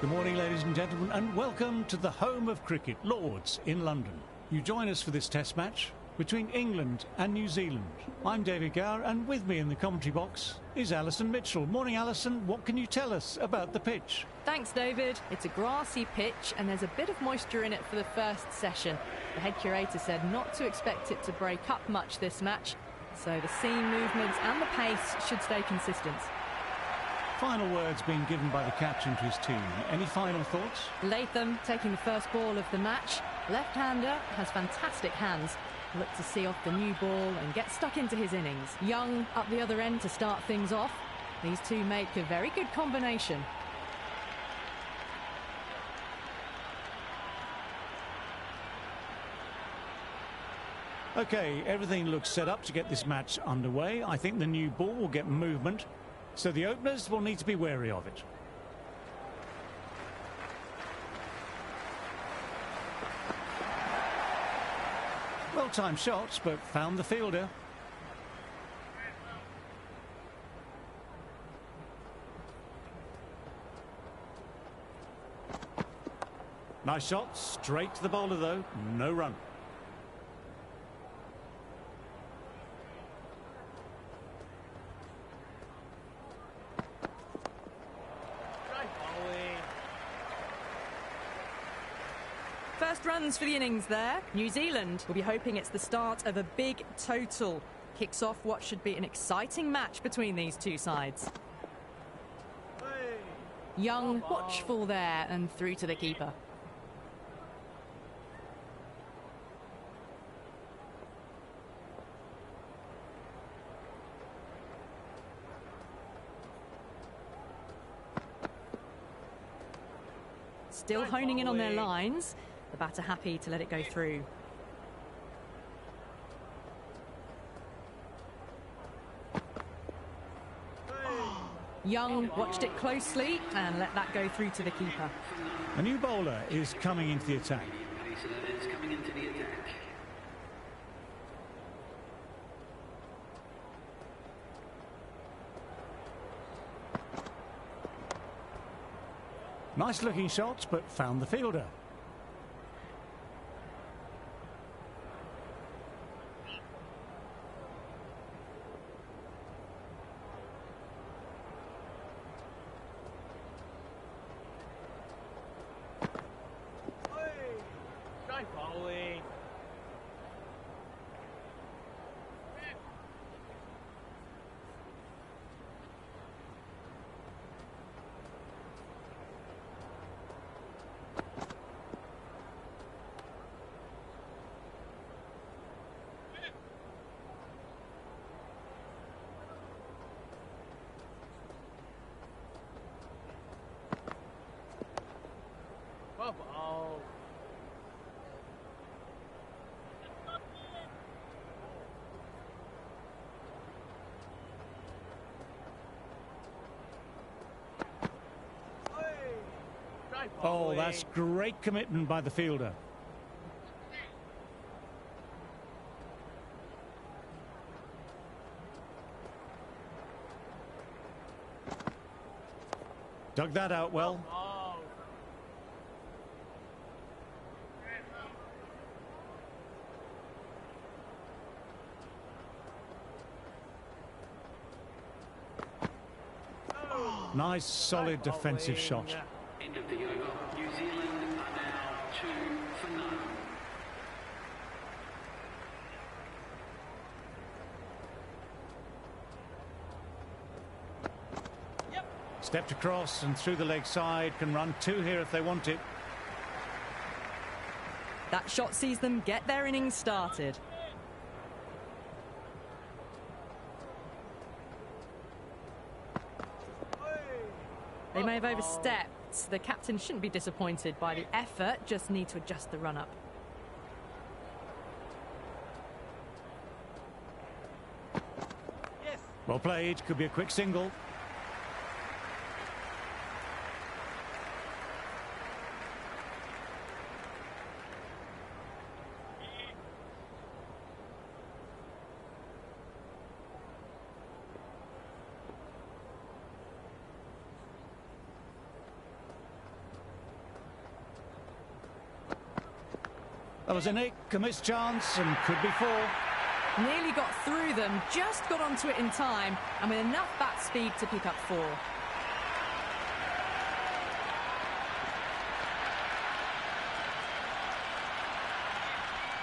Good morning, ladies and gentlemen, and welcome to the home of cricket, Lords, in London. You join us for this test match between England and New Zealand. I'm David Gower, and with me in the commentary box is Alison Mitchell. Morning, Alison. What can you tell us about the pitch? Thanks, David. It's a grassy pitch and there's a bit of moisture in it for the first session. The head curator said not to expect it to break up much this match, so the seam movements and the pace should stay consistent. Final words being given by the captain to his team. Any final thoughts? Latham taking the first ball of the match. Left-hander has fantastic hands. Look to see off the new ball and get stuck into his innings. Young up the other end to start things off. These two make a very good combination. OK, everything looks set up to get this match underway. I think the new ball will get movement, so the openers will need to be wary of it. Well-timed shots, but found the fielder. Nice shot, straight to the bowler though, no run. First runs for the innings there. New Zealand will be hoping it's the start of a big total. Kicks off what should be an exciting match between these two sides. Young, watchful there and through to the keeper. Still honing in on their lines. The batter happy to let it go through. Young watched it closely and let that go through to the keeper. A new bowler is coming into the attack. Nice looking shots, but found the fielder. Oh, that's great commitment by the fielder. Dug that out well. Nice, solid defensive shot. End of the over. New Zealand are now 2 for none. Stepped across and through the leg side, can run 2 here if they want it. That shot sees them get their innings started. They may have overstepped. The captain shouldn't be disappointed by the effort, just need to adjust the run-up. Well played, could be a quick single. That was a nick, a missed chance, and could be four. Nearly got through them, just got onto it in time, and with enough bat speed to pick up four.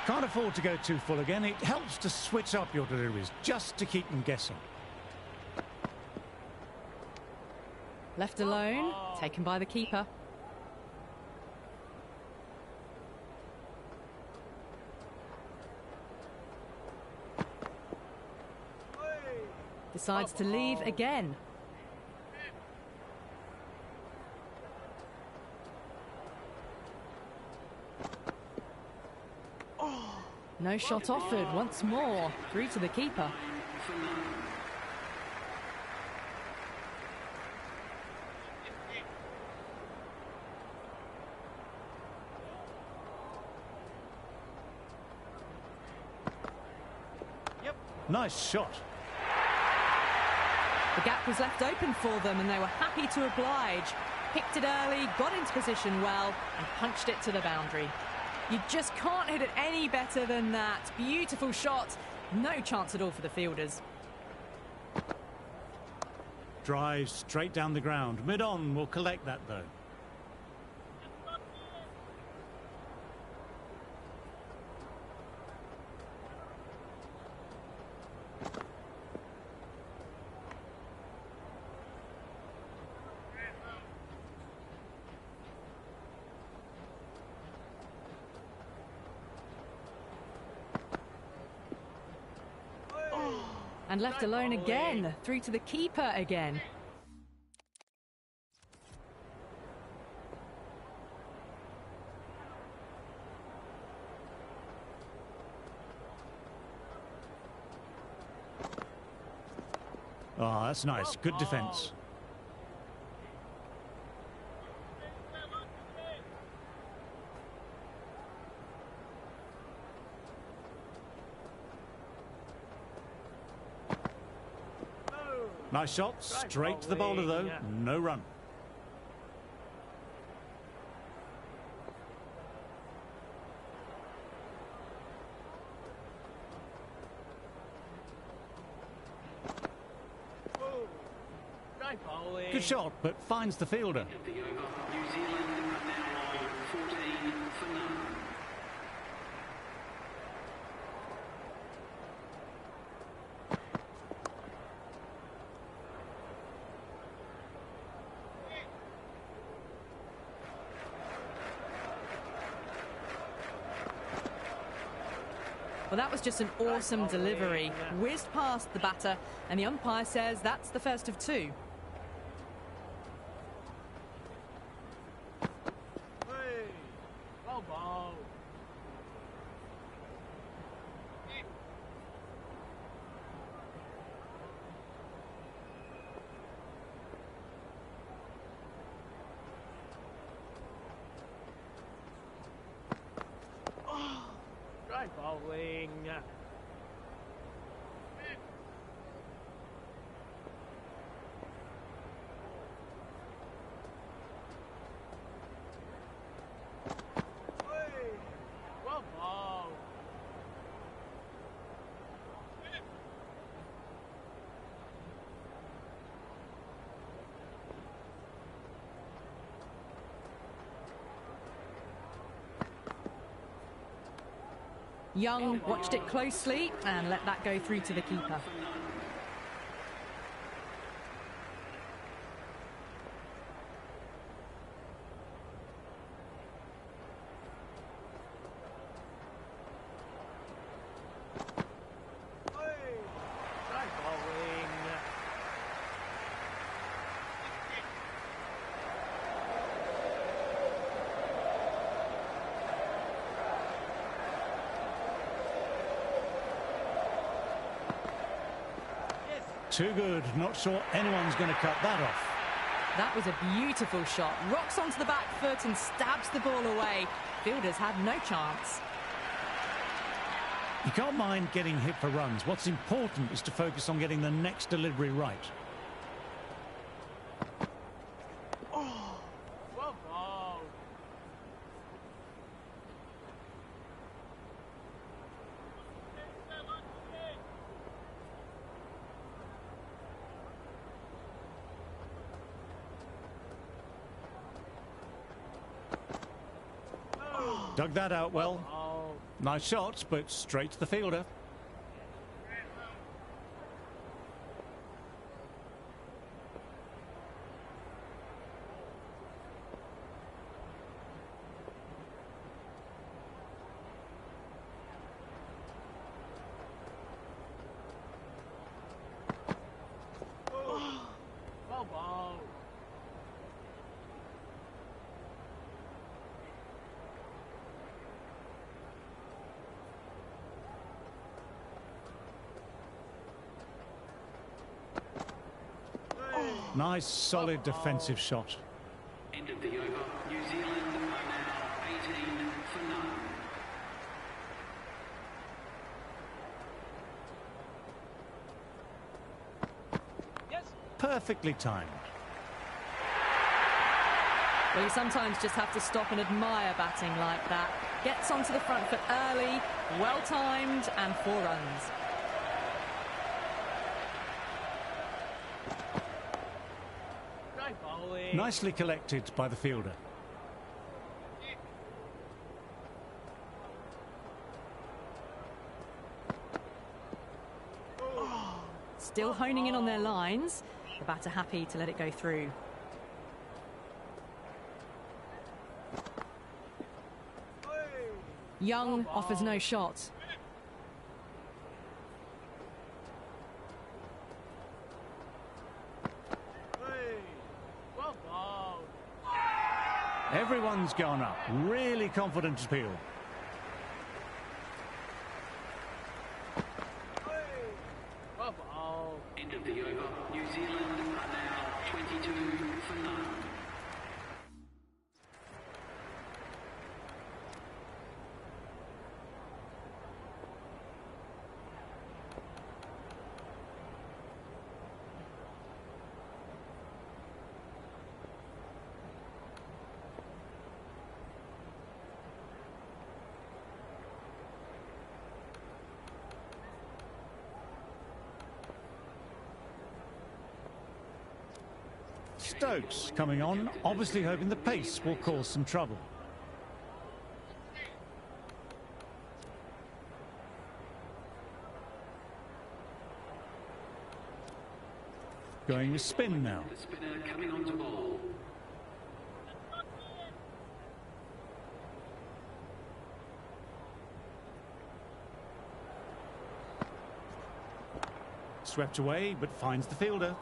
Can't afford to go too full again. It helps to switch up your deliveries, just to keep them guessing. Left alone, taken by the keeper. Decides to leave again. No shot offered once more, through to the keeper. Nice shot. The gap was left open for them and they were happy to oblige. Picked it early, got into position well and punched it to the boundary. You just can't hit it any better than that. Beautiful shot. No chance at all for the fielders. Drives straight down the ground. Mid-on will collect that though. And left alone again, through to the keeper again. Oh, that's nice. Good defence. Nice shot, straight to the bowler though, no run. Good shot, but finds the fielder. The over. New Zealand are now on 14 for none. Well, that was just an awesome delivery. Whizzed past the batter, and the umpire says that's the first of two. Bowling. Well ball. Young watched it closely and let that go through to the keeper. Too good. Not sure anyone's going to cut that off. That was a beautiful shot. Rocks onto the back foot and stabs the ball away. Fielders had no chance. You can't mind getting hit for runs. What's important is to focus on getting the next delivery right. Well ball. Dug that out well. Oh. Nice shot, but straight to the fielder. Well ball. Nice, solid defensive shot. End of the over. New Zealand are now 18 for none. Yes. Perfectly timed. Well, you sometimes just have to stop and admire batting like that. Gets onto the front foot early, well timed, and 4 runs. Great bowling. Nicely collected by the fielder. Still honing in on their lines. The batter happy to let it go through. Young offers no shot. Well bowled. Everyone's gone up. Really confident appeal. Well bowled. End of the over. New Zealand are now 22 for none. Stokes coming on, obviously hoping the pace will cause some trouble. Going with spin now. The spinner coming on to bowl. Swept away, but finds the fielder.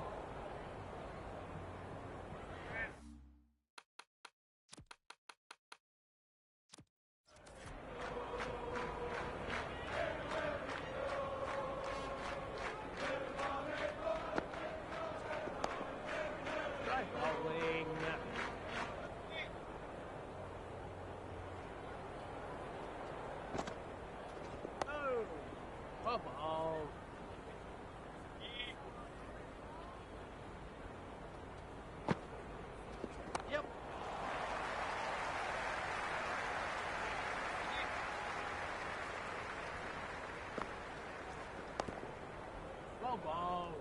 Great bowling. Oh. Well bowled. Yep. Well bowled.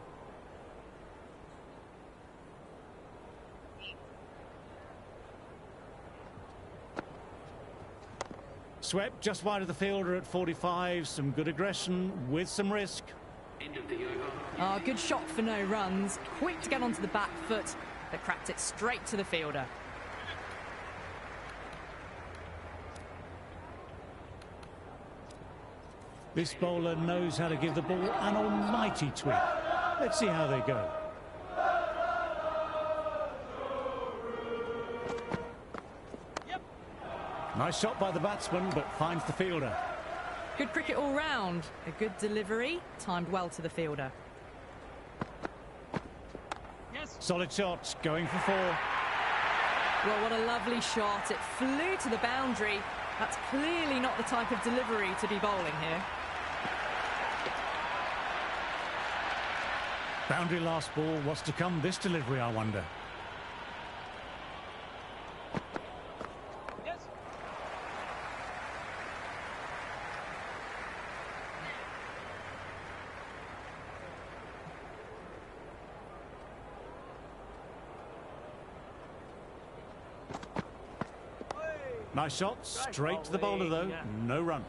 Swept just wide of the fielder at 45. Some good aggression with some risk. End of the over. Ah, good shot for no runs. Quick to get onto the back foot, but cracked it straight to the fielder. This bowler knows how to give the ball an almighty tweak. Let's see how they go. Yep. Nice shot by the batsman, but finds the fielder. Good cricket all round. A good delivery, timed well to the fielder. Yes. Solid shot, going for 4. Well, what a lovely shot. It flew to the boundary. That's clearly not the type of delivery to be bowling here. Boundary last ball. What's to come this delivery, I wonder? Yes. Nice shot, straight to the bowler though, no run.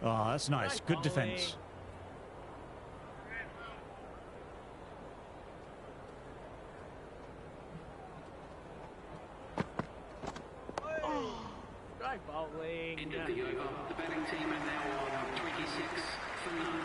Oh, that's nice, good defence. Great bowling. End of the over. The batting team are now on 26 for none.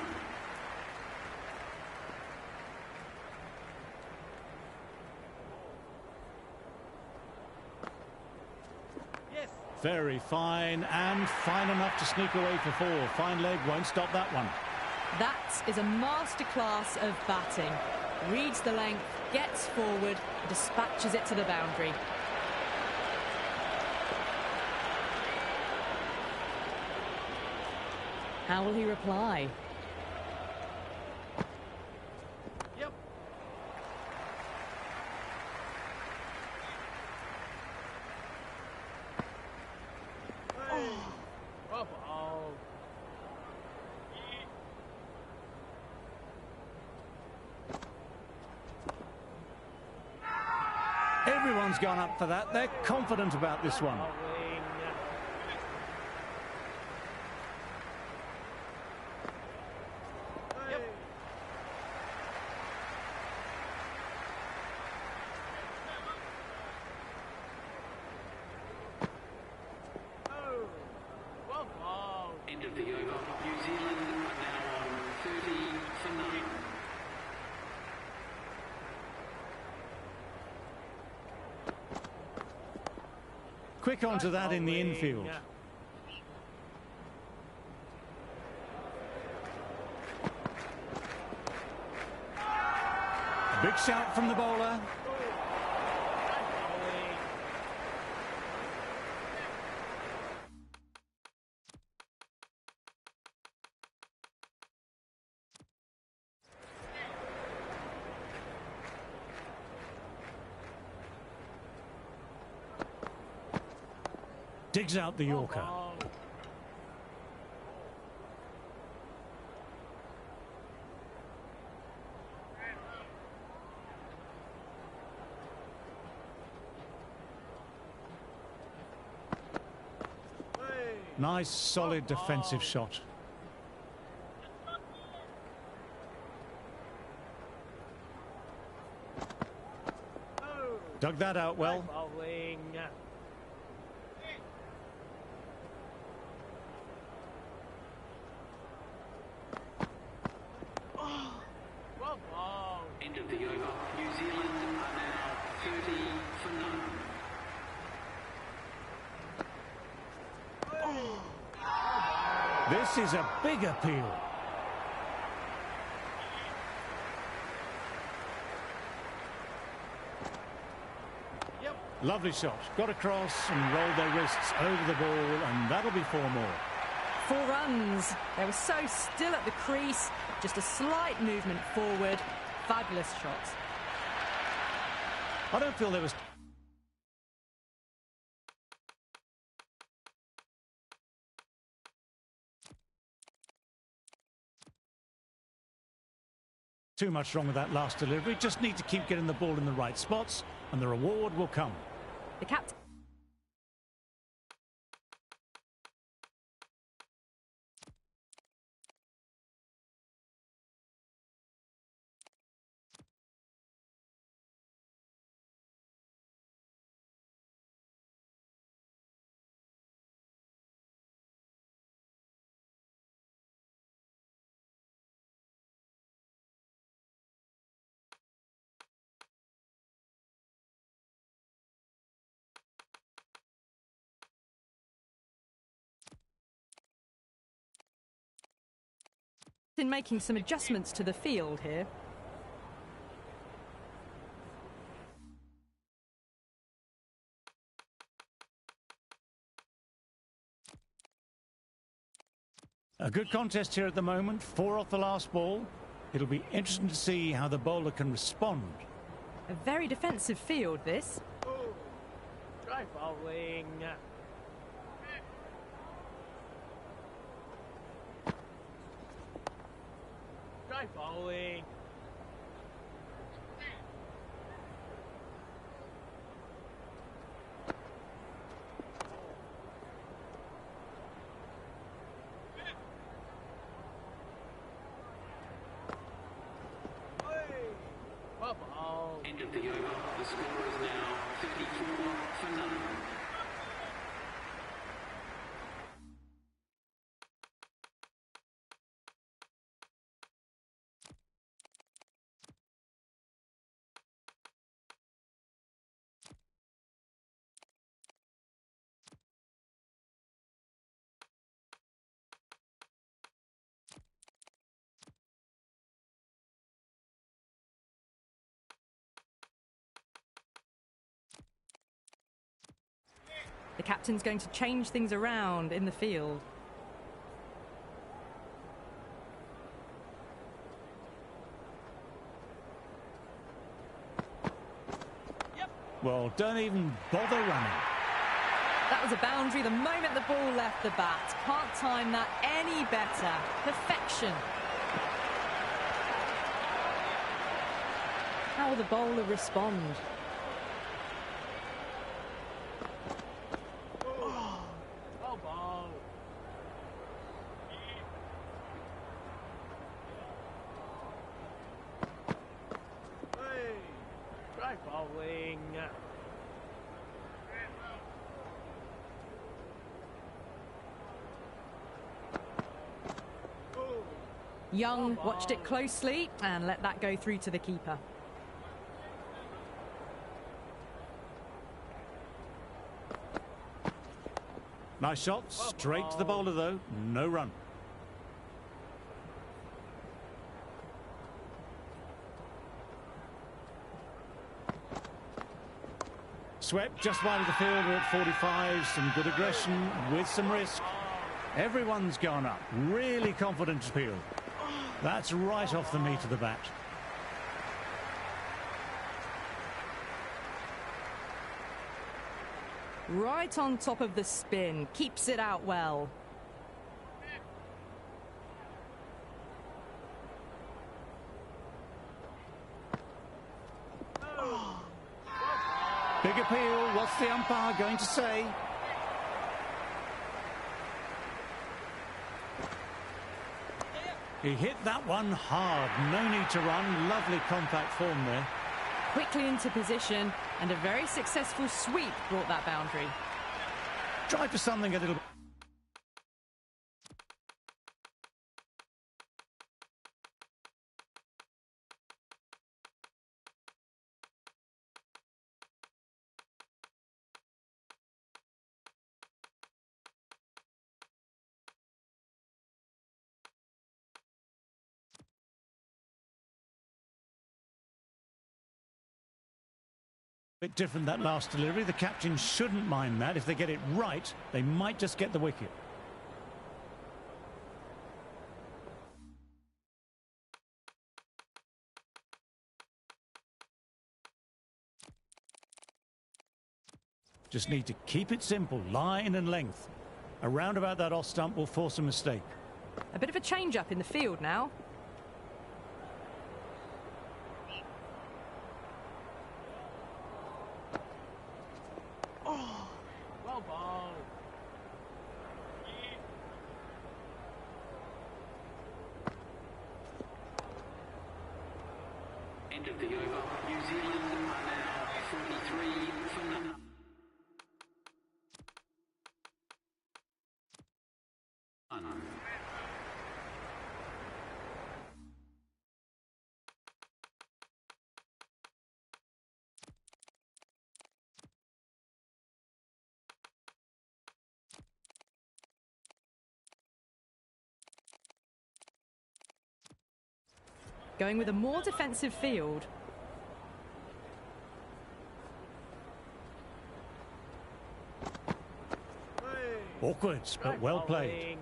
Yes. Very fine, and fine enough to sneak away for 4. Fine leg, won't stop that one. That is a masterclass of batting. Reads the length, gets forward, dispatches it to the boundary. How will he reply? Yep. Well bowled. Everyone's gone up for that. They're confident about this one. Bowling. Yep. Oh, well bowled. End of the over. New Zealand are now on 30 for none. Quick onto that in the infield. Big shout from the bowler. Digs out the Yorker. Nice, solid defensive shot. Dug that out well. Bowling. Well bowled. End of the over. New Zealand are now 30 for none. This is a big appeal. Yep. Lovely shot. Got across and rolled their wrists over the ball, and that'll be 4 more. 4 runs. They were so still at the crease. Just a slight movement forward. Fabulous shots. I don't feel there was too much wrong with that last delivery. Just need to keep getting the ball in the right spots, and the reward will come. The captain. In making some adjustments to the field here. A good contest here at the moment. 4 off the last ball. It'll be interesting to see how the bowler can respond. A very defensive field, this. Great bowling. Try bowling. Well bowled. End of the over. The score is now 54 for none. The captain's going to change things around in the field. Well, don't even bother running. That was a boundary the moment the ball left the bat. Can't time that any better. Perfection. How will the bowler respond? Well bowled. Hey, try bowling. Young watched it closely and let that go through to the keeper. Nice shot, straight to the bowler though, no run. Swept just wide of the fielder at 45, some good aggression with some risk. Everyone's gone up, really confident appeal. That's right off the meat of the bat. Right on top of the spin, keeps it out well. Big appeal, what's the umpire going to say? He hit that one hard, no need to run, lovely compact form there. Quickly into position, and a very successful sweep brought that boundary. Try for something a little bit. Bit different that last delivery. The captain shouldn't mind that. If they get it right, they might just get the wicket. Just need to keep it simple, line and length. Around about that off stump will force a mistake. A bit of a change-up in the field now. Well bowled. End of the over. New Zealand are now 43 for none. Going with a more defensive field. Awkward, but well played.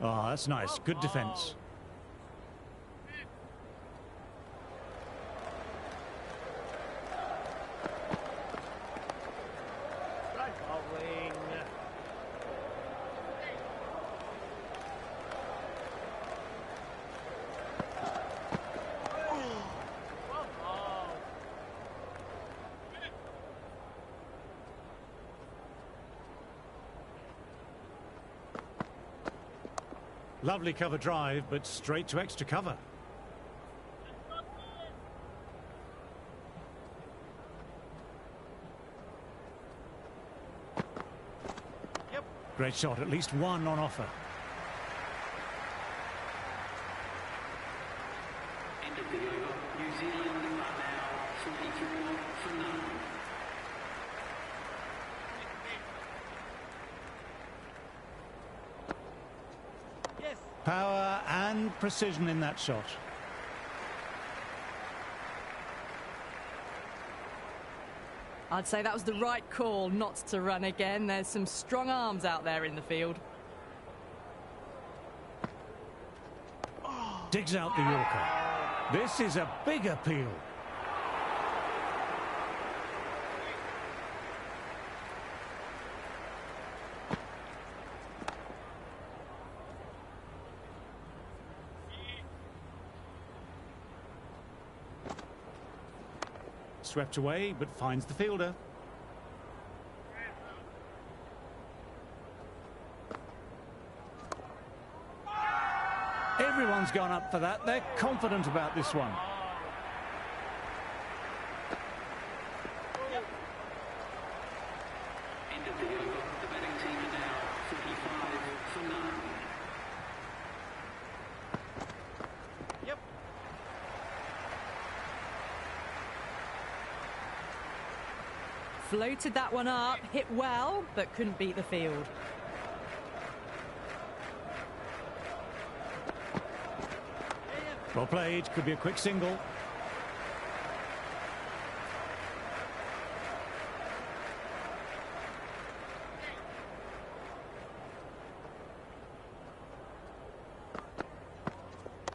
Ah, that's nice. Good defence. Lovely cover drive, but straight to extra cover. Yep. Great shot, at least one on offer. End of the over. New Zealand are now 44 for none. Yes. Power and precision in that shot. I'd say that was the right call not to run again. There's some strong arms out there in the field. Digs out the Yorker. This is a big appeal. Swept away, but finds the fielder. Everyone's gone up for that. They're confident about this one. End of the over. The batting team are now 45 for none. Yep. Floated that one up, hit well, but couldn't beat the field. Well played, could be a quick single.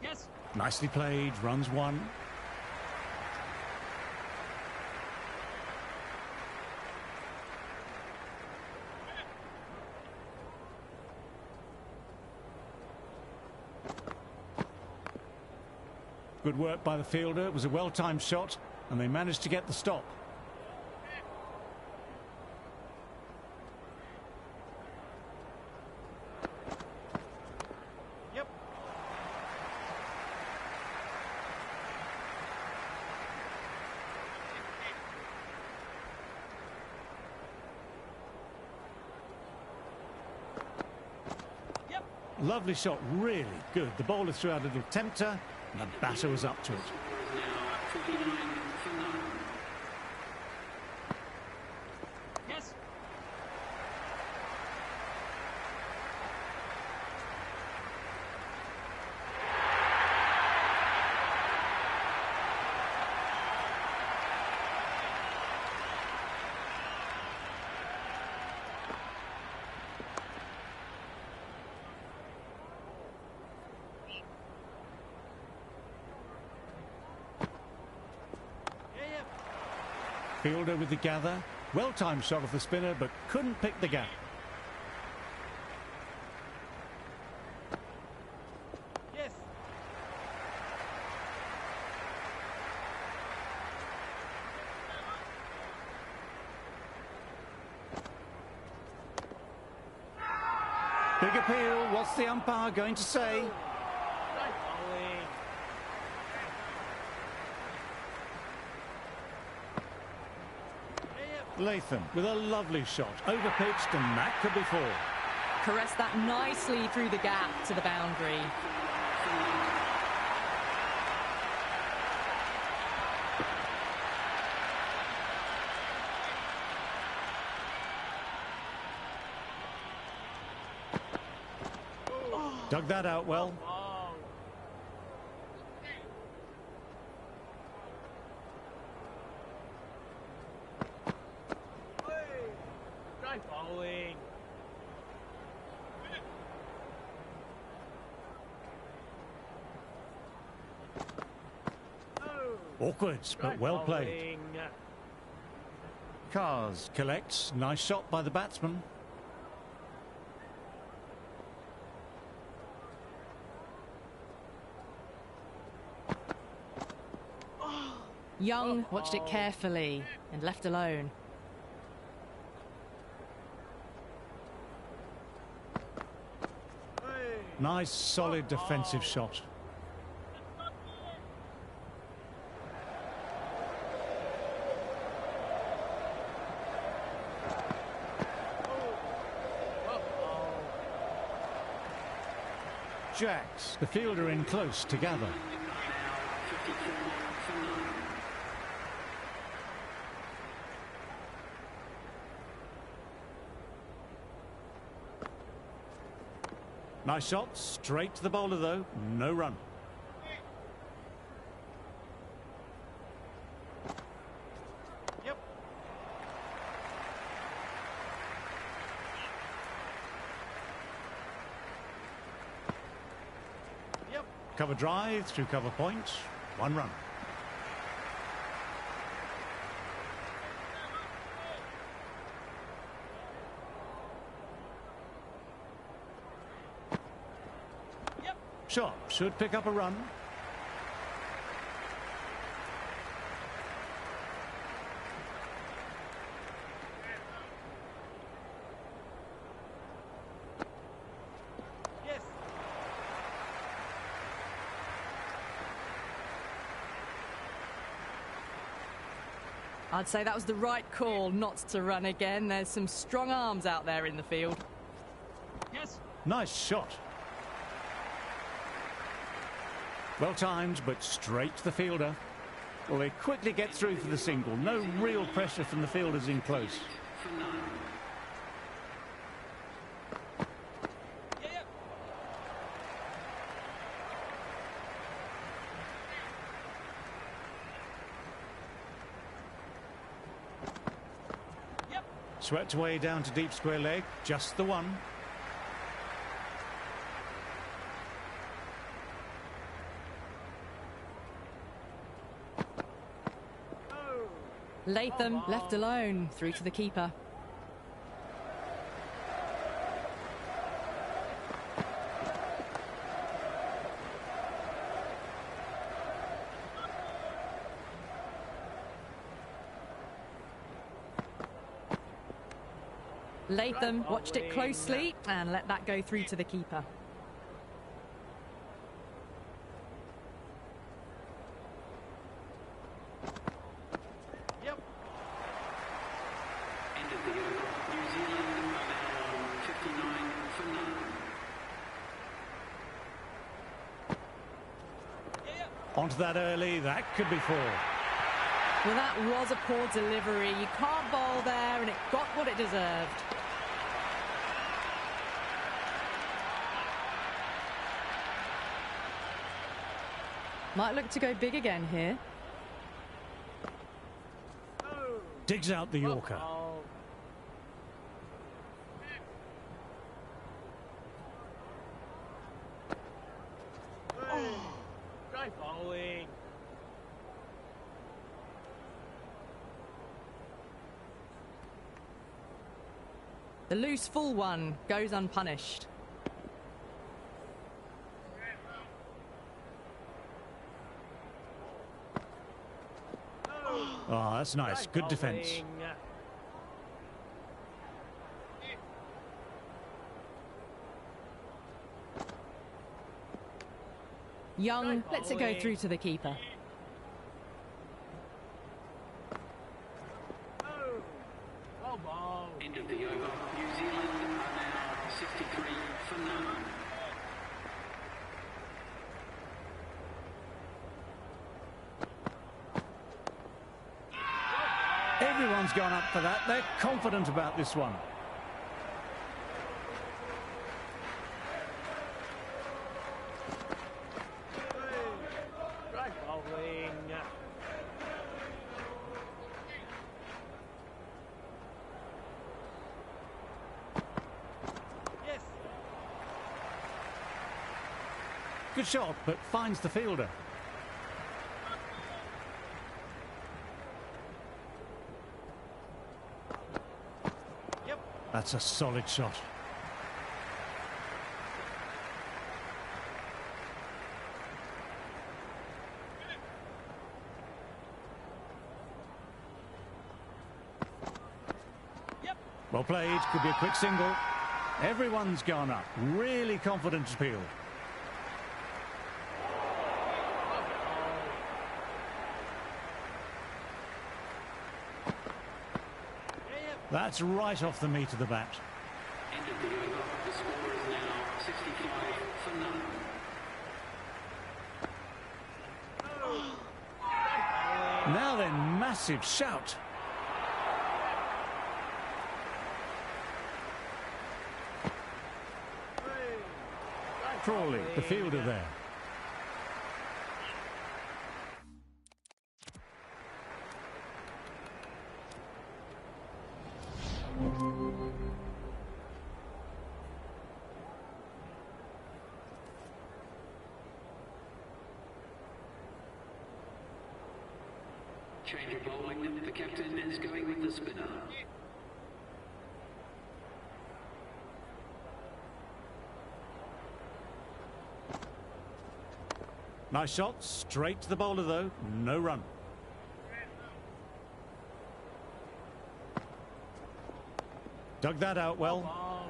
Yes. Nicely played, runs one. Good work by the fielder. It was a well-timed shot, and they managed to get the stop. Yep. Yep. Lovely shot, really good. The bowler threw out a little tempter, and the batter was up to it. Now 49 for none. Yes. Fielder with the gather. Well-timed shot of the spinner, but couldn't pick the gap. Yes. Big appeal. What's the umpire going to say? Right bowling. Latham with a lovely shot. Overpitched, and that could be four. Caressed that nicely through the gap to the boundary. Dug that out well. Oh. Hey. Right bowling. Oh. Awkward, but Right well played. bowling. Cars collects. Nice shot by the batsman. Young watched it carefully and left alone. Hey. Nice, solid defensive shot. Jacks, the fielder in close to gather. Nice shot, straight to the bowler though, no run. Yep. Yep. Cover drive through cover point, 1 run. Shot should pick up a run. Yes. I'd say that was the right call not to run again. There's some strong arms out there in the field. Yes. Nice shot. Well timed, but straight to the fielder. Well, they quickly get through for the single. No real pressure from the fielders in close. Yeah. Yep. Swept away down to deep square leg, just the one. Latham left alone, through to the keeper. Latham watched it closely and let that go through to the keeper. End of the over. New Zealand are now on 59 for none. Onto that early, that could be 4. Well, that was a poor delivery. You can't bowl there, and it got what it deserved. Might look to go big again here. Digs out the Yorker. Great bowling. The loose full one goes unpunished. Oh, that's nice. Good defence. Young lets it go through to the keeper. Well bowled. End of the over. New Zealand are now 63 for none. Everyone's gone up for that. They're confident about this one. Great bowling. Yes. Good shot, but finds the fielder. Yep. That's a solid shot. Yep. Well played, could be a quick single. Everyone's gone up. Really confident appeal. That's right off the meat of the bat. End of the over. The score is now 65 for none. Now then, massive shout. Crawley, the fielder there. Change of bowling. The captain is going with the spinner. Nice shot, straight to the bowler though, no run. Dug that out well.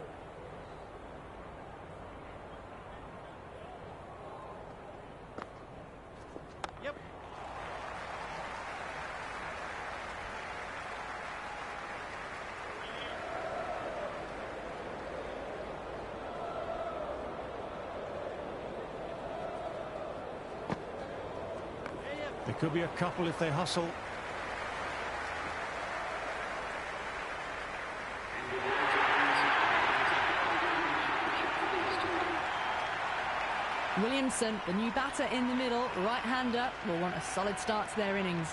Yep. There could be a couple if they hustle. Williamson, the new batter in the middle, right-hander, will want a solid start to their innings.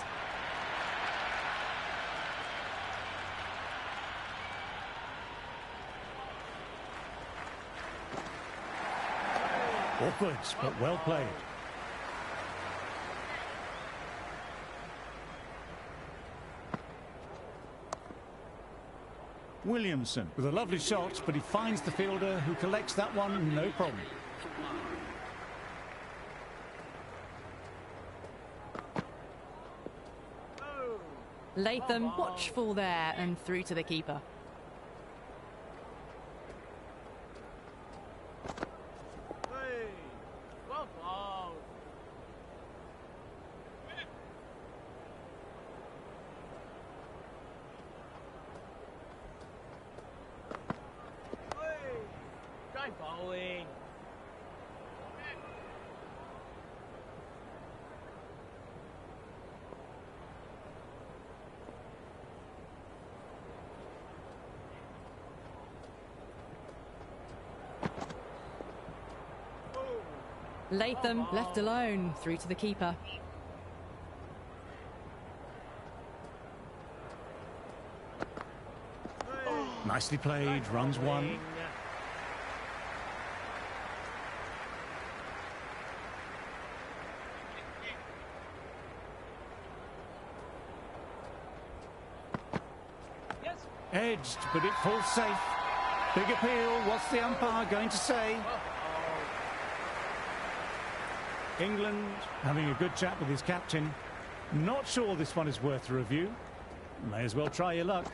Awkward, but well played. Williamson with a lovely shot, but he finds the fielder who collects that one, no problem. Latham, watchful there and through to the keeper. Hey, well bowled. Hey, try bowling. Latham left alone, through to the keeper. Nicely played, runs one. Yes. Edged, but it falls safe. Big appeal, what's the umpire going to say? England having a good chat with his captain. Not sure this one is worth a review. May as well try your luck.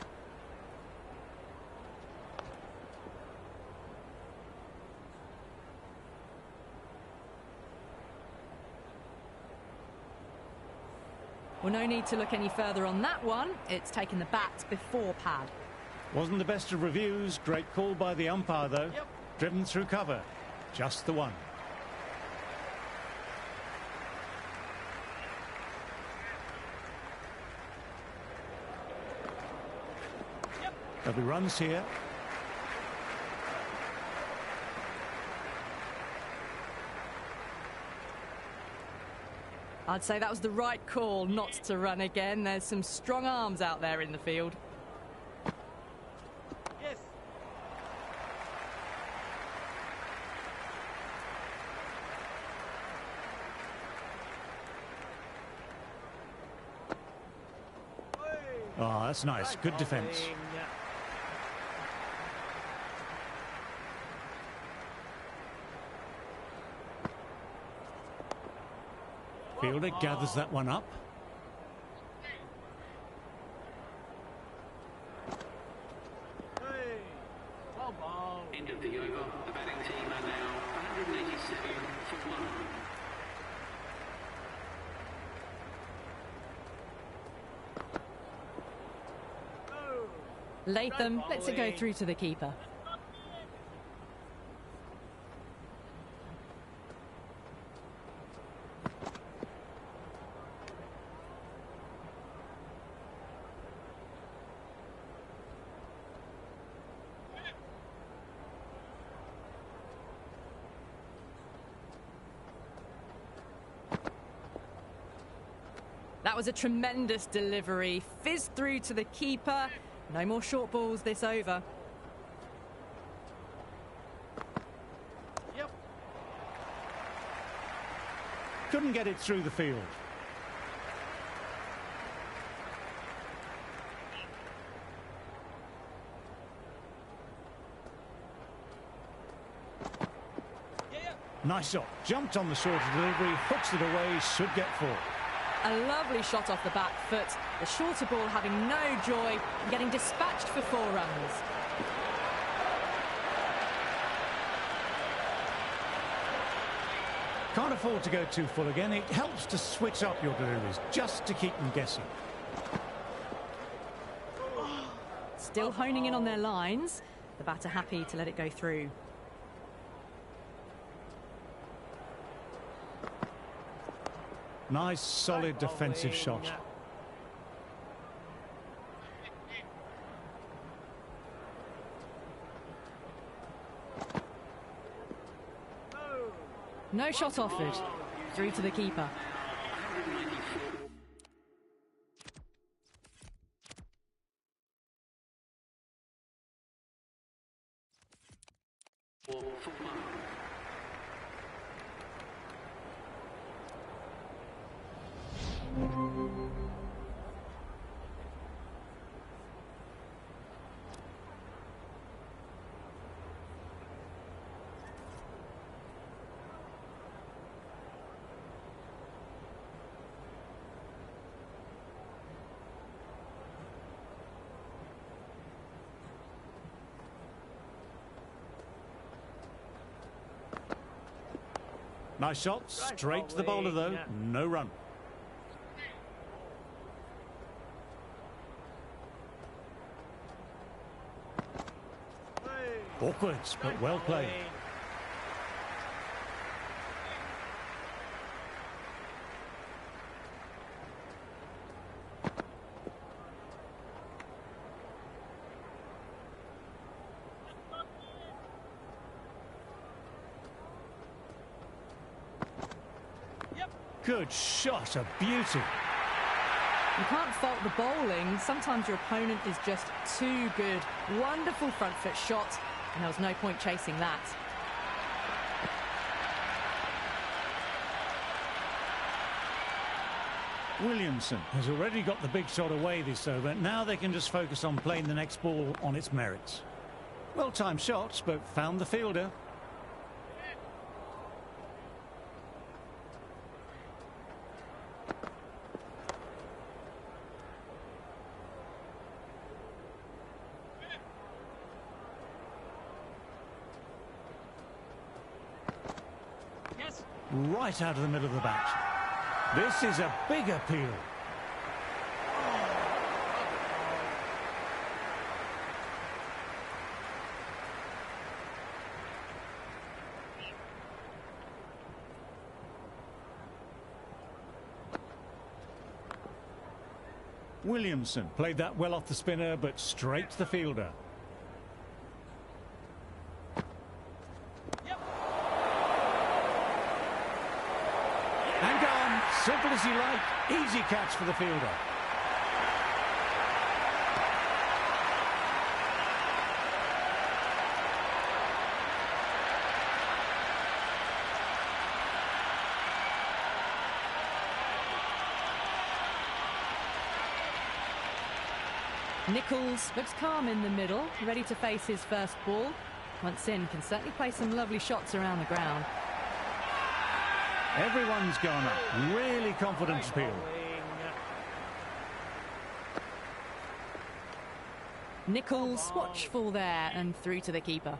Well, no need to look any further on that one. It's taken the bat before pad. Wasn't the best of reviews. Great call by the umpire, though. Yep. Driven through cover. Just the one. There'll be runs here. I'd say that was the right call not to run again. There's some strong arms out there in the field. Yes. Oh, that's nice. Good defence. Fielder gathers that one up. Hey, well bowled. End of Latham lets it go through to the keeper. That was a tremendous delivery. Fizzed through to the keeper. No more short balls this over. Yep. Couldn't get it through the field. Nice shot. Jumped on the shorter delivery, hooks it away, should get 4. A lovely shot off the back foot. The shorter ball having no joy and getting dispatched for 4 runs. Can't afford to go too full again. It helps to switch up your deliveries just to keep them guessing. Still honing in on their lines. The batter happy to let it go through. Nice, solid defensive shot. No shot offered. Through to the keeper. Nice shot, straight to the bowler though, no run. Awkward, but well played. Good shot, a beauty. You can't fault the bowling. Sometimes your opponent is just too good. Wonderful front foot shot, and there was no point chasing that. Williamson has already got the big shot away this over. Now they can just focus on playing the next ball on its merits. Well-timed shots, but found the fielder. Right out of the middle of the bat. This is a big appeal. Williamson played that well off the spinner, but straight to the fielder. And gone. Simple as you like. Easy catch for the fielder. Nichols looks calm in the middle, ready to face his first ball. Once in, can certainly play some lovely shots around the ground. Everyone's gone up. Really confident appeal. Nichols watchful there and through to the keeper.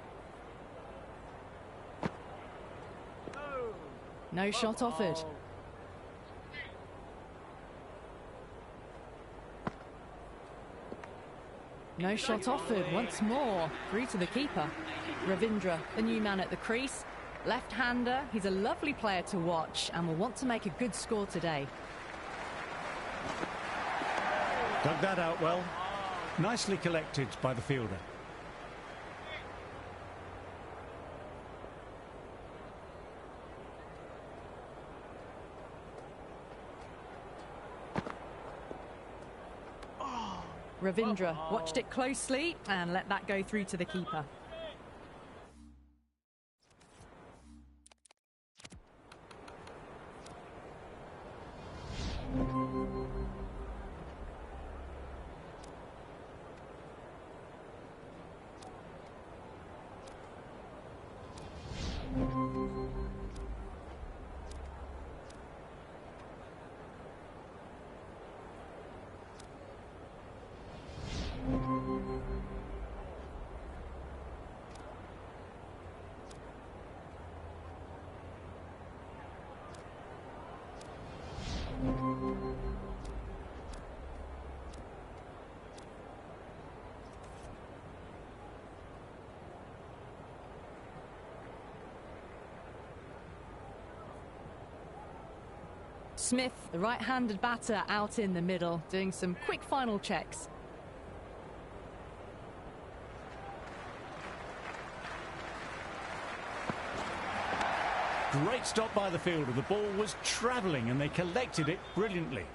No shot offered. No shot offered once more. Through to the keeper. Ravindra, the new man at the crease. Left-hander, he's a lovely player to watch and will want to make a good score today. Dug that out well. Nicely collected by the fielder. Ravindra watched it closely and let that go through to the keeper. Smith, the right-handed batter, out in the middle, doing some quick final checks. Great stop by the fielder. The ball was travelling and they collected it brilliantly.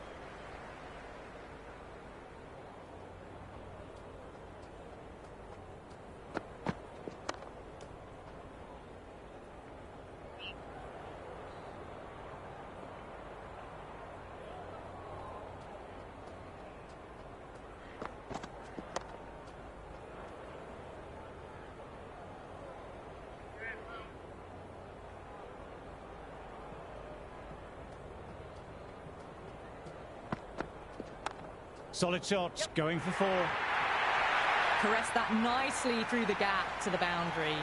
Solid shots, going for four. Caressed that nicely through the gap to the boundary.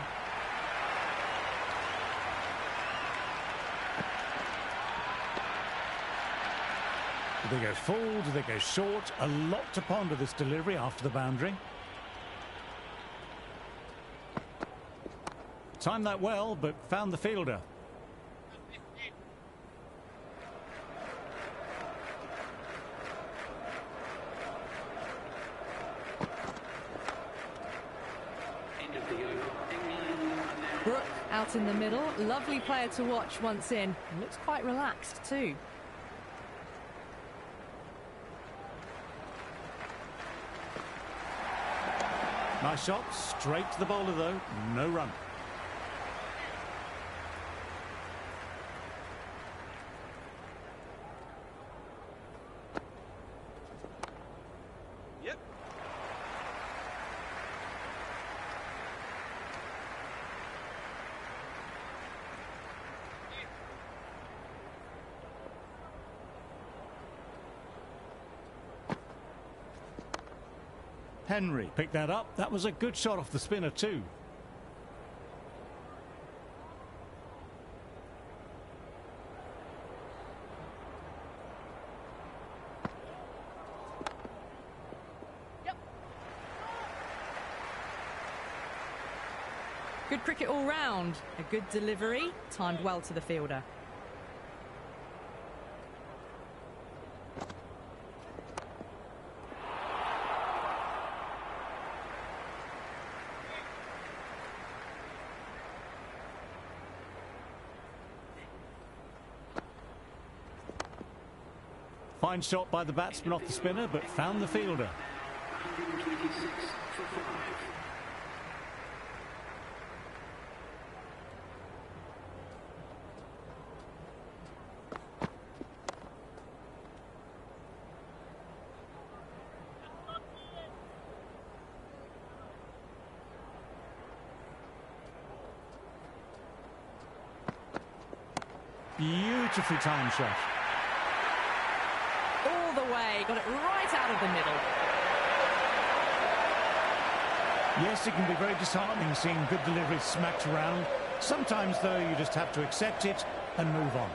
Do they go full? Do they go short? A lot to ponder this delivery after the boundary. Timed that well, but found the fielder. Brook out in the middle. Lovely player to watch once in. Looks quite relaxed too. Nice shot, straight to the bowler though, no run. Yep. Henry picked that up. That was a good shot off the spinner too. Good cricket all round. A good delivery, timed well to the fielder. Fine shot by the batsman off the spinner, but found the fielder. 126 for 5. Beautifully timed shot. All the way, got it right out of the middle. Yes, it can be very disheartening seeing good deliveries smacked around. Sometimes, though, you just have to accept it and move on.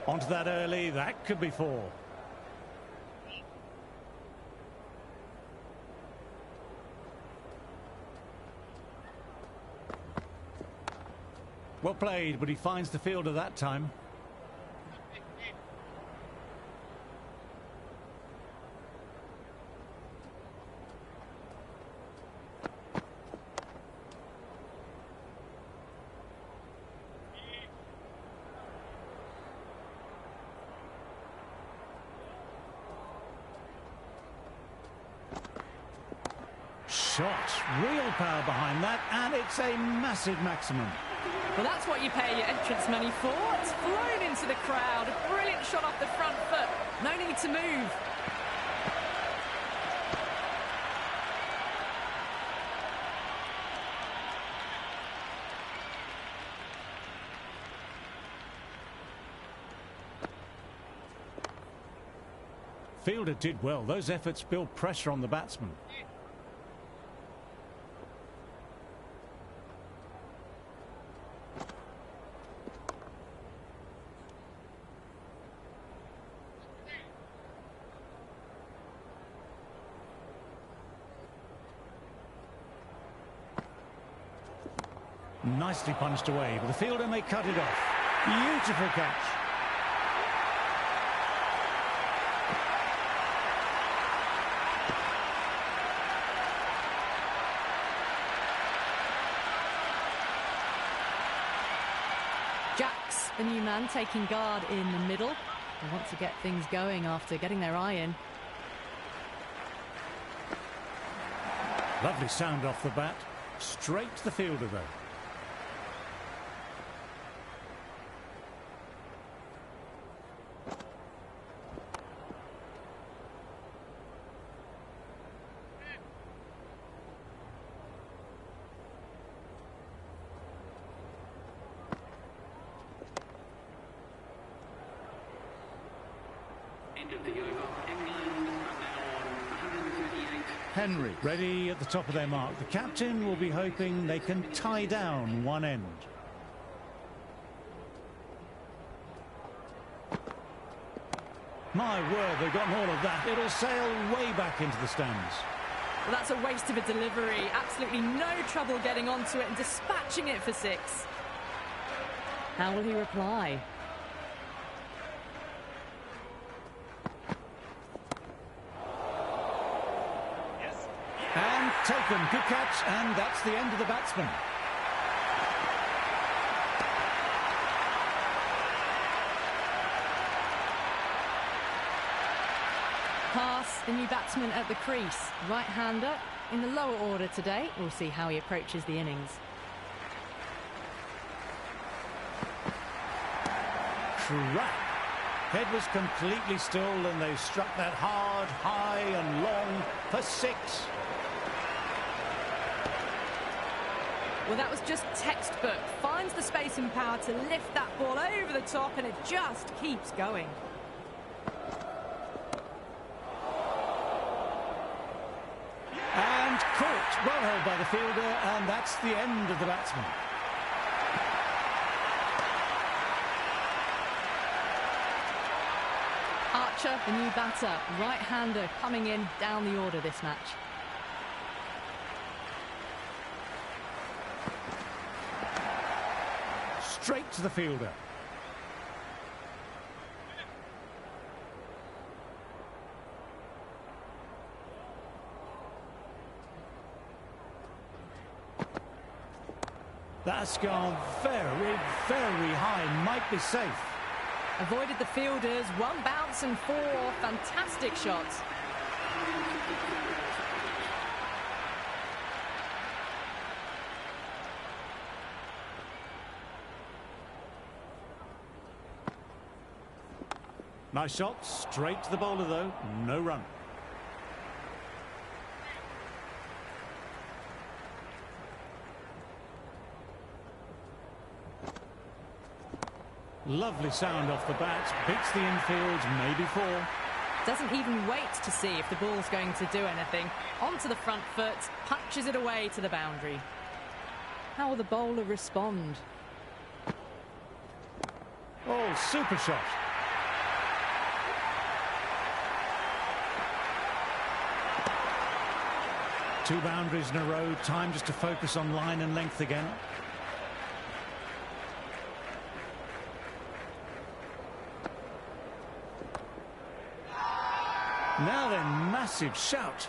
Onto that early, that could be four. Well played, but he finds the fielder that time. Shot, real power behind that, and it's a massive maximum. Well, that's what you pay your entrance money for. It's flown into the crowd. A brilliant shot off the front foot. No need to move. Fielder did well. Those efforts build pressure on the batsman. Nicely punched away, but the fielder may cut it off. Beautiful catch. Jacks, the new man, taking guard in the middle. They want to get things going after getting their eye in. Lovely sound off the bat. Straight to the fielder, though. End of the over. England are now on 138. Henry ready at the top of their mark. The captain will be hoping they can tie down one end. My word, they've gotten all of that. It'll sail way back into the stands. Well, that's a waste of a delivery. Absolutely no trouble getting onto it and dispatching it for six. How will he reply? And taken. Good catch, and that's the end of the batsman. Pass, the new batsman at the crease. Right-hander in the lower order today. We'll see how he approaches the innings. Crack. Head was completely still, and they struck that hard, high and long for six. Well, that was just textbook. Finds the space and power to lift that ball over the top, and it just keeps going. And caught. Well held by the fielder, and that's the end of the batsman. Archer, the new batter, right-hander, coming in down the order this match. Straight to the fielder. That's gone very, very high. Might be safe. Avoided the fielders, one bounce and four. Fantastic shots. Nice shot, straight to the bowler though, no run. Lovely sound off the bat, beats the infield, maybe four. Doesn't even wait to see if the ball's going to do anything. Onto the front foot, punches it away to the boundary. How will the bowler respond? Oh, super shot. Two boundaries in a row, time just to focus on line and length again. Now then, massive shout.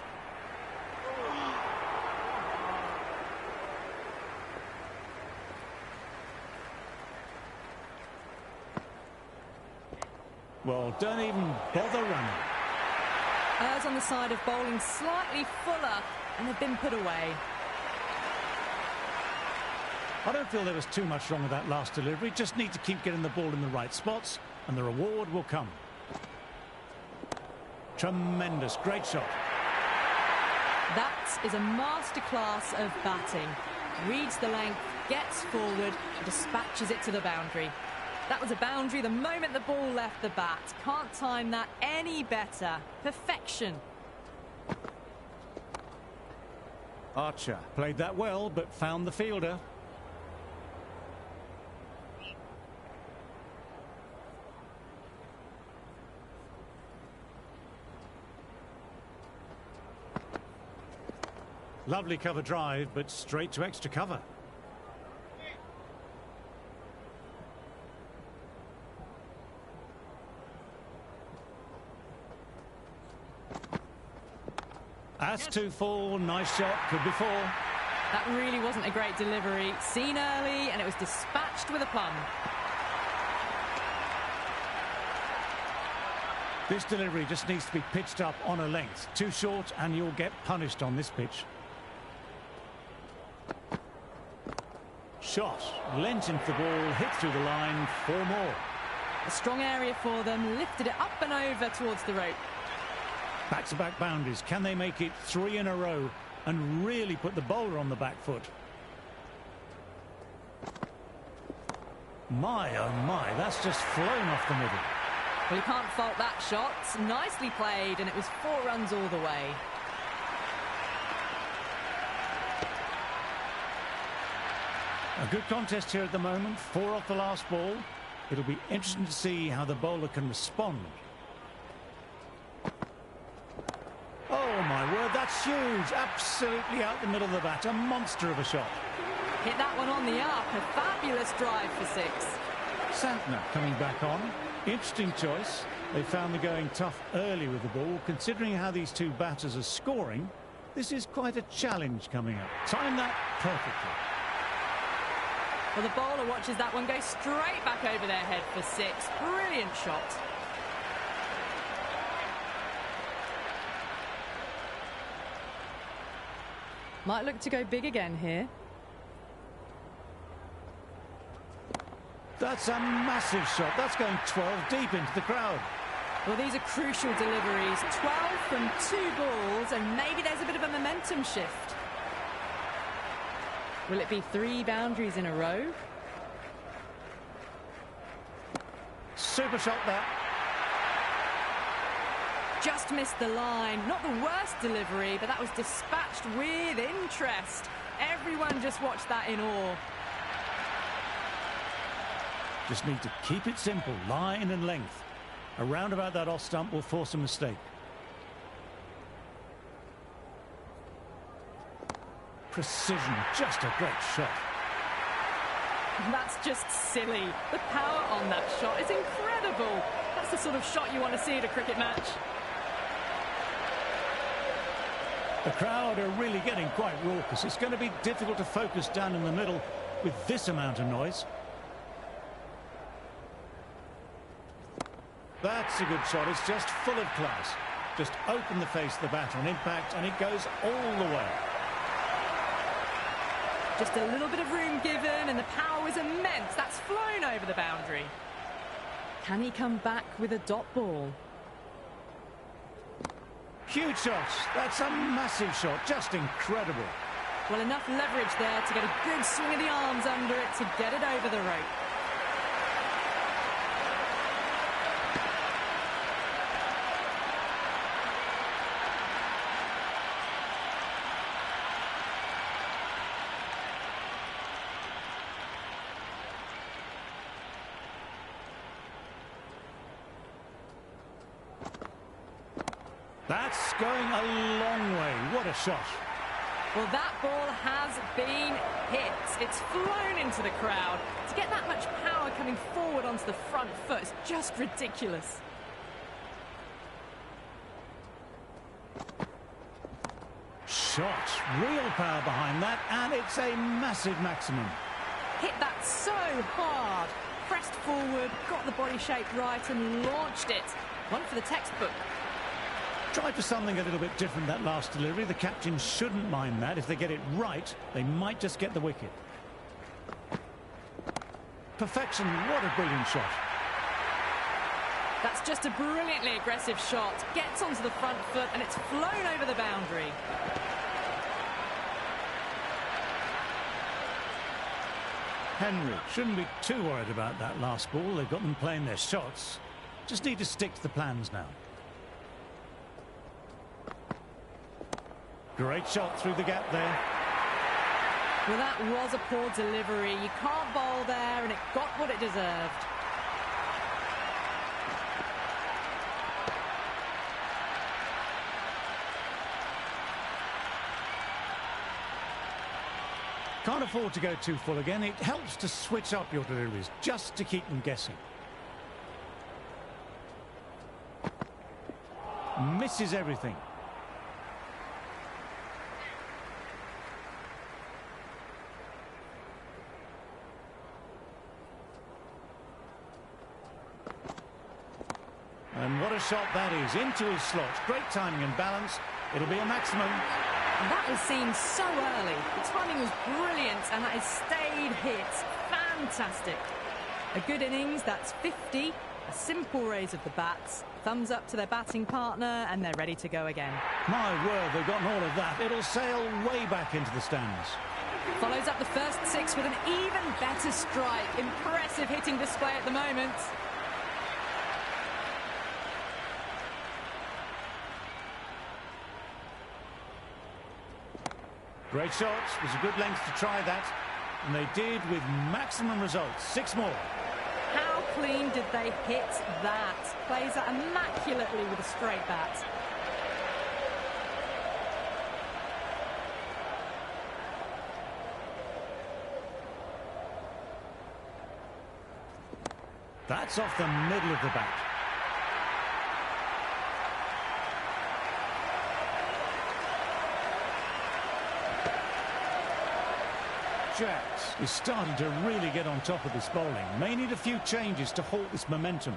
Well, don't even bother running. Errs on the side of bowling slightly fuller, and they've been put away. I don't feel there was too much wrong with that last delivery. Just need to keep getting the ball in the right spots, and the reward will come. Tremendous, great shot. That is a masterclass of batting. Reads the length, gets forward, and dispatches it to the boundary. That was a boundary the moment the ball left the bat. Can't time that any better. Perfection. Archer played that well, but found the fielder. Lovely cover drive, but straight to extra cover. That's 2 full, nice shot, could be 4. That really wasn't a great delivery. Seen early, and it was dispatched with a plum. This delivery just needs to be pitched up on a length. Too short, and you'll get punished on this pitch. Shot, lent into the ball, hit through the line, 4 more. A strong area for them, lifted it up and over towards the rope. Back-to-back boundaries. Can they make it 3 in a row and really put the bowler on the back foot? My, oh my, that's just flown off the middle. Well, you can't fault that shot. Nicely played, and it was 4 runs all the way. A good contest here at the moment. 4 off the last ball. It'll be interesting to see how the bowler can respond. Oh, my word, that's huge. Absolutely out the middle of the bat. A monster of a shot. Hit that one on the up. A fabulous drive for 6. Santner coming back on. Interesting choice. They found the going tough early with the ball. Considering how these two batters are scoring, this is quite a challenge coming up. Timed that perfectly. Well, the bowler watches that one go straight back over their head for 6. Brilliant shot. Might look to go big again here. That's a massive shot. That's going 12 deep into the crowd. Well, these are crucial deliveries. 12 from 2 balls, and maybe there's a bit of a momentum shift. Will it be 3 boundaries in a row? Super shot that. Just missed the line. Not the worst delivery, but that was dispatched with interest. Everyone just watched that in awe. Just need to keep it simple, line and length. Around about that off stump will force a mistake. Precision, just a great shot. That's just silly. The power on that shot is incredible. That's the sort of shot you want to see at a cricket match. The crowd are really getting quite raucous. It's going to be difficult to focus down in the middle with this amount of noise. That's a good shot. It's just full of class. Just open the face of the batter on impact, and it goes all the way. Just a little bit of room given, and the power was immense. That's flown over the boundary. Can he come back with a dot ball? Huge shots. That's a massive shot. Just incredible. Well, enough leverage there to get a good swing of the arms under it to get it over the rope. That's going a long way. What a shot. Well, that ball has been hit. It's flown into the crowd. To get that much power coming forward onto the front foot is just ridiculous. Shot, real power behind that, and it's a massive maximum. Hit that so hard. Pressed forward, got the body shape right and launched it. One for the textbook. Tried for something a little bit different that last delivery. The captain shouldn't mind that. If they get it right, they might just get the wicket. Perfection, what a brilliant shot. That's just a brilliantly aggressive shot. Gets onto the front foot and it's flown over the boundary. Henry shouldn't be too worried about that last ball. They've got them playing their shots. Just need to stick to the plans now. Great shot through the gap there. Well, that was a poor delivery. You can't bowl there, and it got what it deserved. Can't afford to go too full again. It helps to switch up your deliveries, just to keep them guessing. Misses everything. And what a shot that is, into his slot. Great timing and balance. It'll be a maximum. That was seen so early. The timing was brilliant, and that has stayed hit. Fantastic. A good innings, that's 50. A simple raise of the bats. Thumbs up to their batting partner, and they're ready to go again. My word, they've gotten all of that. It'll sail way back into the stands. Follows up the first six with an even better strike. Impressive hitting display at the moment. Great shots. Was a good length to try that. And they did with maximum results. 6 more. How clean did they hit that? Plays that immaculately with a straight bat. That's off the middle of the bat. Jacks is starting to really get on top of this bowling. May need a few changes to halt this momentum.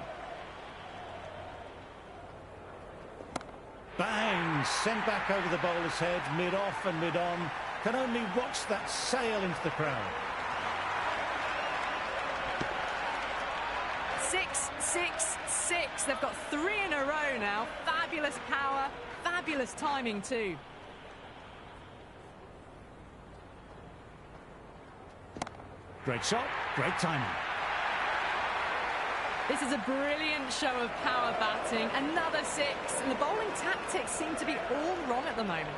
Bang! Sent back over the bowler's head, mid-off and mid-on. Can only watch that sail into the crowd. 6, 6, 6. They've got 3 in a row now. Fabulous power, fabulous timing too. Great shot, great timing. This is a brilliant show of power batting. Another 6, and the bowling tactics seem to be all wrong at the moment.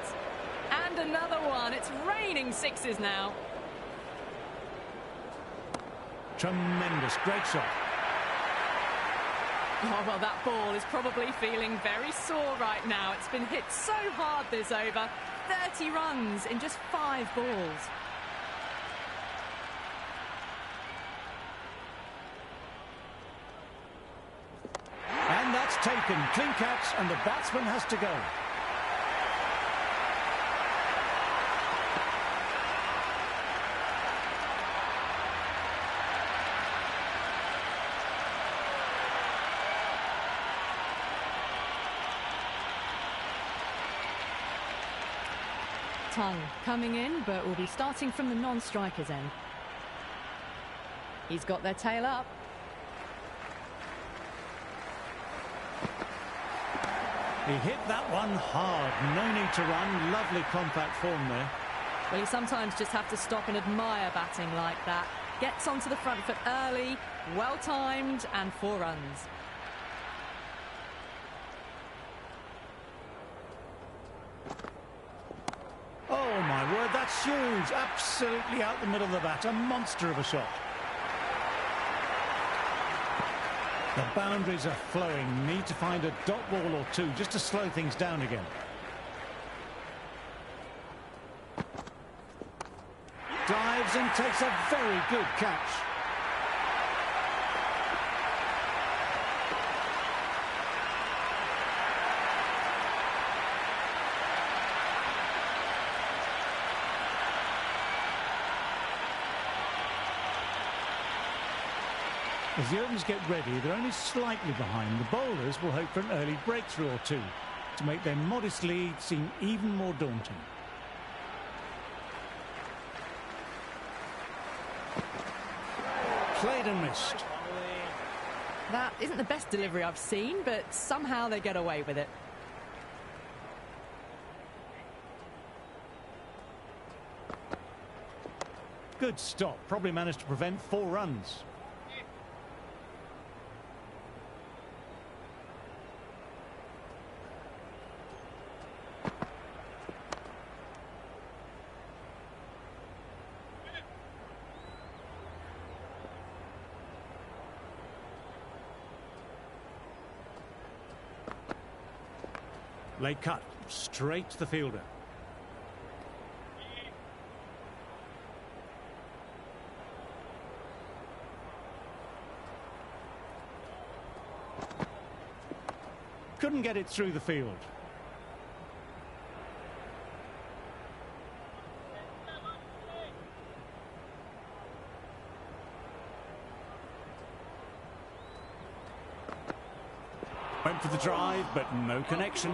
And another one. It's raining 6s now. Tremendous, great shot. Oh, well, that ball is probably feeling very sore right now. It's been hit so hard this over. 30 runs in just 5 balls. And that's taken. Clean catch, and the batsman has to go. Tongue coming in, but will be starting from the non-striker's end. He's got their tail up. He hit that one hard. No need to run. Lovely compact form there. Well, you sometimes just have to stop and admire batting like that. Gets onto the front foot early, well-timed, and 4 runs. Oh, my word, that's huge. Absolutely out the middle of the bat. A monster of a shot. The boundaries are flowing. Need to find a dot ball or 2 just to slow things down again. Dives and takes a very good catch. As the openers get ready, they're only slightly behind. The bowlers will hope for an early breakthrough or two to make their modest lead seem even more daunting. Played and missed. That isn't the best delivery I've seen, but somehow they get away with it. Good stop. Probably managed to prevent 4 runs. Late cut, straight to the fielder. Couldn't get it through the field. Went for the drive, but no connection.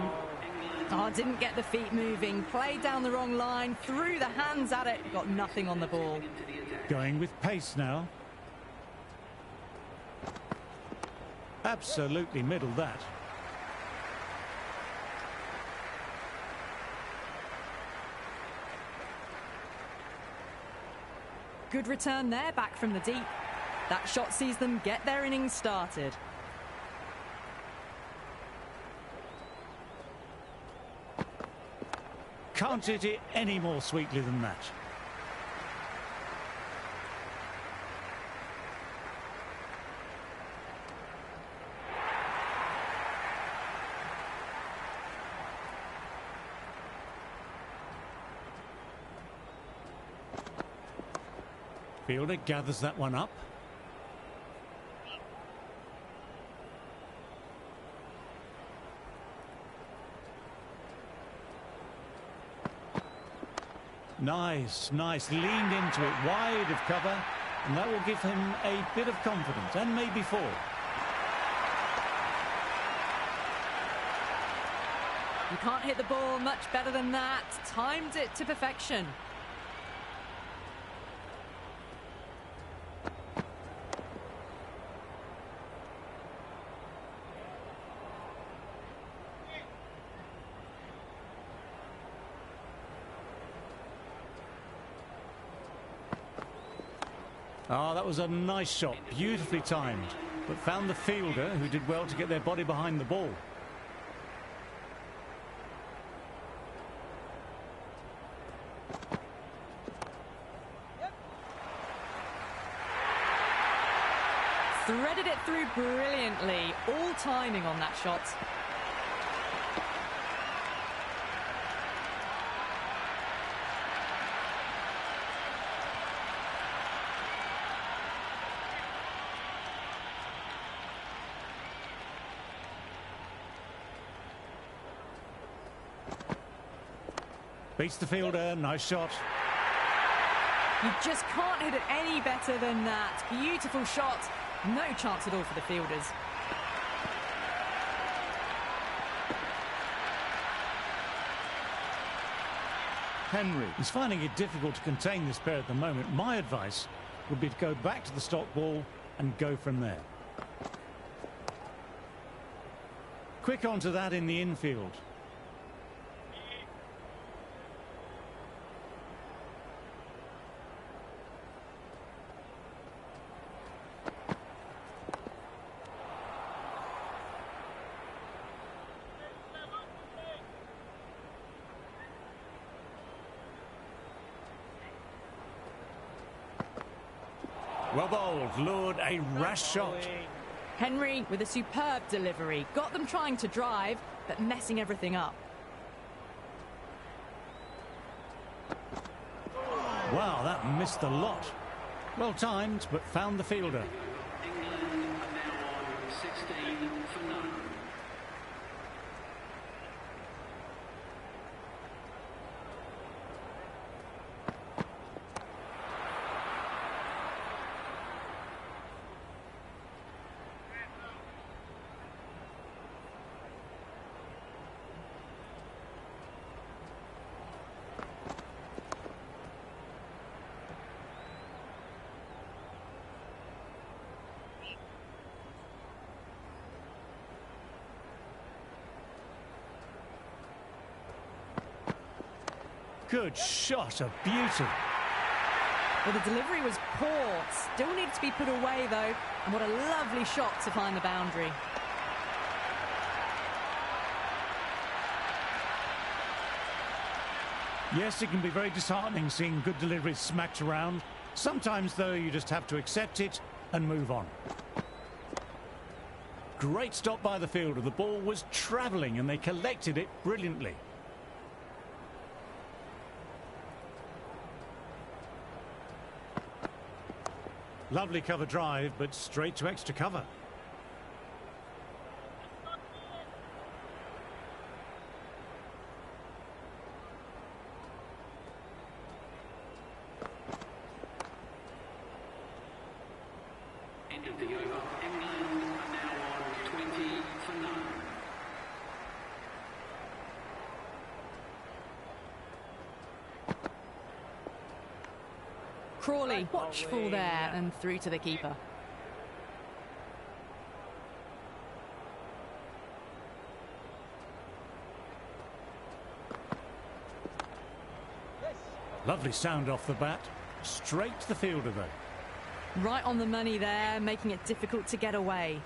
Oh, didn't get the feet moving, played down the wrong line, threw the hands at it, got nothing on the ball. Going with pace now. Absolutely middled that. Good return there, back from the deep. That shot sees them get their innings started. Can't hit it any more sweetly than that. Fielder gathers that one up. Nice, leaned into it, wide of cover, and that will give him a bit of confidence, and maybe 4. You can't hit the ball much better than that. Timed it to perfection. Oh, that was a nice shot, beautifully timed, but found the fielder, who did well to get their body behind the ball. Threaded it through brilliantly, all timing on that shot. Beats the fielder, nice shot. You just can't hit it any better than that. Beautiful shot. No chance at all for the fielders. Henry is finding it difficult to contain this pair at the moment. My advice would be to go back to the stock ball and go from there. Quick onto that in the infield. Well bowled, lured a rash shot. Henry with a superb delivery. Got them trying to drive, but messing everything up. Wow, that missed a lot. Well timed, but found the fielder. England are now on 16 for none. Good shot, a beauty. Well, the delivery was poor. Still needed to be put away, though. And what a lovely shot to find the boundary. Yes, it can be very disheartening seeing good deliveries smacked around. Sometimes, though, you just have to accept it and move on. Great stop by the fielder. The ball was travelling and they collected it brilliantly. Lovely cover drive, but straight to extra cover. End of the over. England are now on 20 for none. Crawley, watchful there and through to the keeper. Lovely sound off the bat. Straight to the fielder, though. Right on the money there, making it difficult to get away.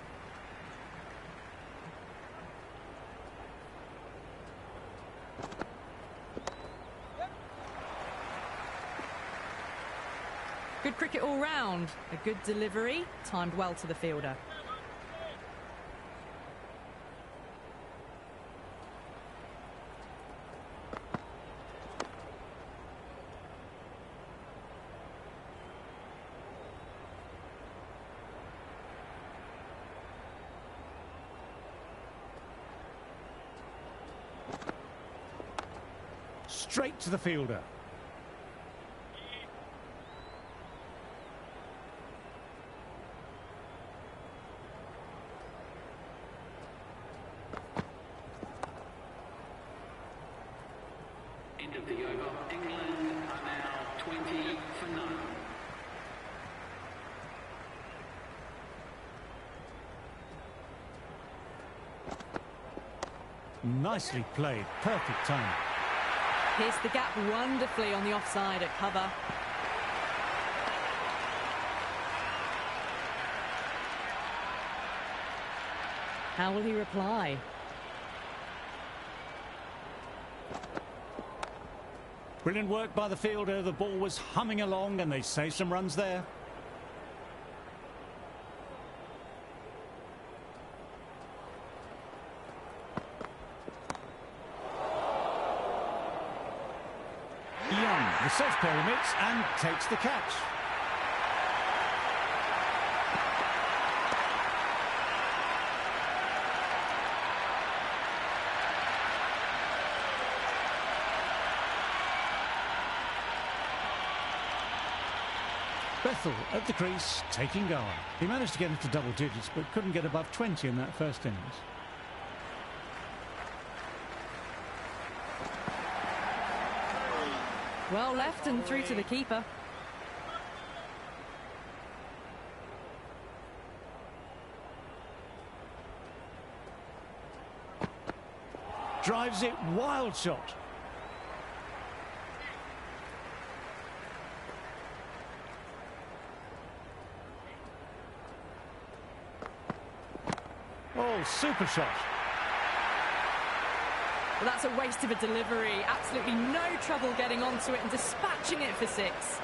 Good cricket all round. A good delivery, timed well to the fielder. Straight to the fielder. End of the over. England are now 20 for none. Nicely played. Perfect time. Pierced the gap wonderfully on the offside at cover. How will he reply? Brilliant work by the fielder. The ball was humming along and they saved some runs there. Young, the southpaw remits and takes the catch. Bethel at the crease, taking goal. He managed to get into double digits, but couldn't get above 20 in that first innings. Well left and through to the keeper. Drives it, wild shot. Oh, super shot. Well, that's a waste of a delivery. Absolutely no trouble getting onto it and dispatching it for six.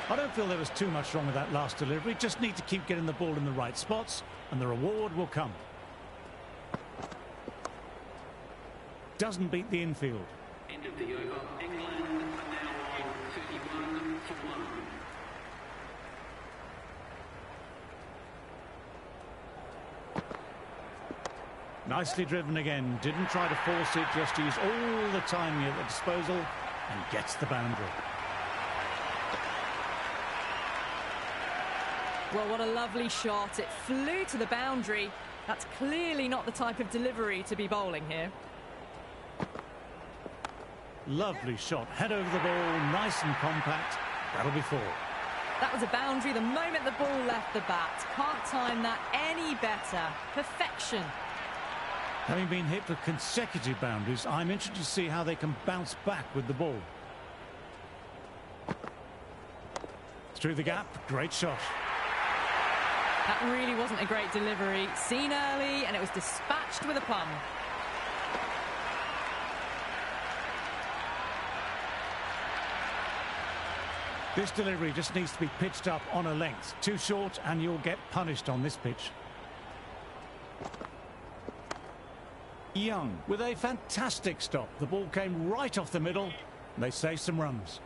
I don't feel there was too much wrong with that last delivery. Just need to keep getting the ball in the right spots and the reward will come. Doesn't beat the infield. End of the over. England are now on 31 for 1. Nicely driven again. Didn't try to force it, just used all the time at the disposal and gets the boundary. Well, what a lovely shot. It flew to the boundary. That's clearly not the type of delivery to be bowling here. Lovely shot. Head over the ball, nice and compact. That'll be 4. That was a boundary the moment the ball left the bat. Can't time that any better. Perfection. Having been hit for consecutive boundaries, I'm interested to see how they can bounce back with the ball. Through the gap, great shot. That really wasn't a great delivery. Seen early, and it was dispatched with a plum. This delivery just needs to be pitched up on a length. Too short, and you'll get punished on this pitch. Young with a fantastic stop. The ball came right off the middle. And they save some runs.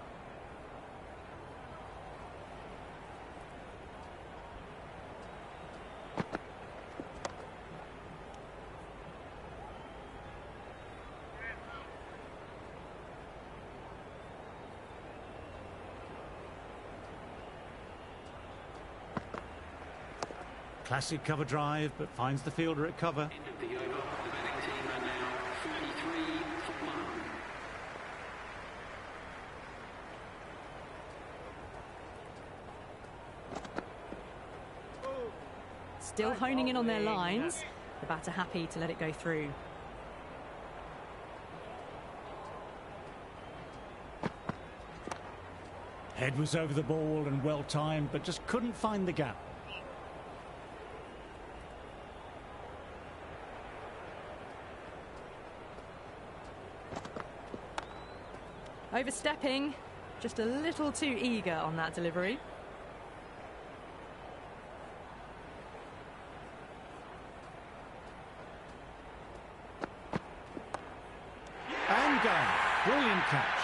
Classic cover drive, but finds the fielder at cover. End of the over. The batting team are now 43 for 1. Still honing in on their lines. The batter happy to let it go through. Head was over the ball and well timed, but just couldn't find the gap. Overstepping, just a little too eager on that delivery. And gone. Brilliant catch.